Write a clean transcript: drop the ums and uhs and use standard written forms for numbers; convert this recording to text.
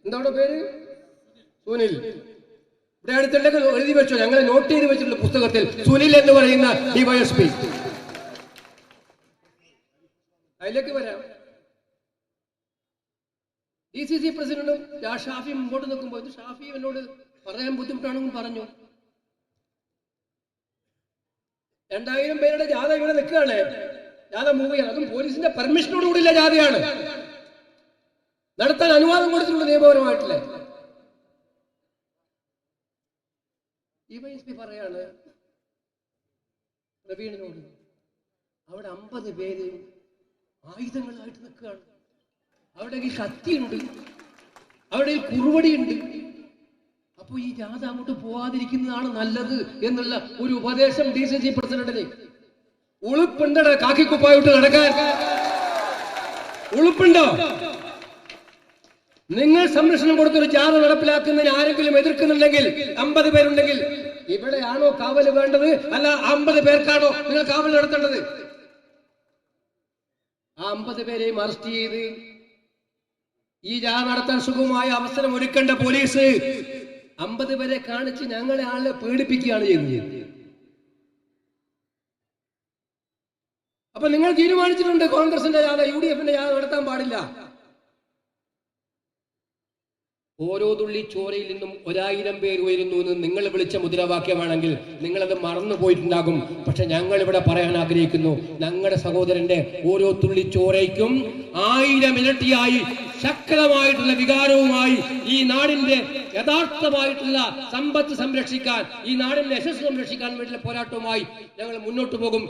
എന്താണ് പേര്? സുനിൽ. ഇവിടെ അടുത്തുണ്ടെങ്കിൽ എഴുതി വെച്ചോ, ഞങ്ങൾ നോട്ട് ചെയ്ത് വെച്ചിട്ടുള്ള പുസ്തകത്തിൽ സുനിൽ എന്ന് പറയുന്ന ഡിവൈഎസ്പി. അതിലേക്ക് വരാം. DCC പ്രസിഡന്റും ഷാഫി മുമ്പോട്ട് നിൽക്കുമ്പോൾ ഷാഫി എന്നോട് പറയാൻ ബുദ്ധിമുട്ടാണെന്നും പറഞ്ഞു. 2000 പേരുടെ ജാഥ ഇവിടെ നിൽക്കുകയാണ്, ജാഥ മൂവ് ചെയ്യണം. അതും പോലീസിന്റെ പെർമിഷനോട് കൂടിയുള്ള ജാഥയാണ്, നടത്താൻ അനുവാദം കൊടുത്തിട്ടുള്ള നിയമപരമായിട്ടില്ല. ഡിവൈഎസ്പി പറയാണ് പ്രവീണിനോട്, അവിടെ 50 പേര് ആയുധങ്ങളായിട്ട് നിൽക്കുകയാണ്, അവിടെ കത്തിയുണ്ട്, അവിടെ കുറുവടിയുണ്ട്. അപ്പൊ ഈ ജാഥ അങ്ങോട്ട് പോവാതിരിക്കുന്നതാണ് നല്ലത് എന്നുള്ള ഒരു ഉപദേശം DCC പ്രസിഡന്റിന്. ഉളുപ്പുണ്ടോ കാക്കിക്കുപ്പായിട്ട് നടക്കാൻ? ഉളുപ്പുണ്ടോ? നിങ്ങൾ സംരക്ഷണം കൊടുത്തൊരു ജാഥ നടപ്പിലാക്കുന്നതിന് ആരെങ്കിലും എതിർക്കുന്നുണ്ടെങ്കിൽ, 50 പേരുണ്ടെങ്കിൽ, ഇവിടെയാണോ കാവല് വേണ്ടത്? അല്ല 50 പേർക്കാണോ നിങ്ങൾ കാവൽ നടത്തേണ്ടത്? ആ 50 പേരെയും അറസ്റ്റ് ചെയ്ത് ഈ ജാഥ നടത്താൻ സുഗമമായ അവസരം ഒരുക്കേണ്ട പോലീസ് 50 പേരെ കാണിച്ച് ഞങ്ങളെ ആളെ പേടിപ്പിക്കുകയാണ് ചെയ്യുന്നത്. അപ്പൊ നിങ്ങൾ തീരുമാനിച്ചിട്ടുണ്ട് കോൺഗ്രസിന്റെ ജാഥ, UDFന്റെ ജാഥ നടത്താൻ പാടില്ല. ഓരോ തുള്ളി ചോരയിൽ നിന്നും 1000 പേർ ഉയരുന്നു എന്ന് നിങ്ങൾ വിളിച്ച മുദ്രാവാക്യമാണെങ്കിൽ നിങ്ങളത് മറന്നു പോയിട്ടുണ്ടാകും. പക്ഷെ ഞങ്ങൾ ഇവിടെ പറയാൻ ആഗ്രഹിക്കുന്നു, ഞങ്ങളുടെ സഹോദരന്റെ ഓരോ തുള്ളി ചോരയ്ക്കും 1000 ഇരട്ടിയായി ശക്തമായിട്ടുള്ള വികാരവുമായി ഈ നാടിന്റെ യഥാർത്ഥമായിട്ടുള്ള സമ്പത്ത് സംരക്ഷിക്കാൻ, ഈ നാടിന്റെ യശസ് സംരക്ഷിക്കാൻ വേണ്ടിയുള്ള പോരാട്ടവുമായി ഞങ്ങൾ മുന്നോട്ട് പോകും.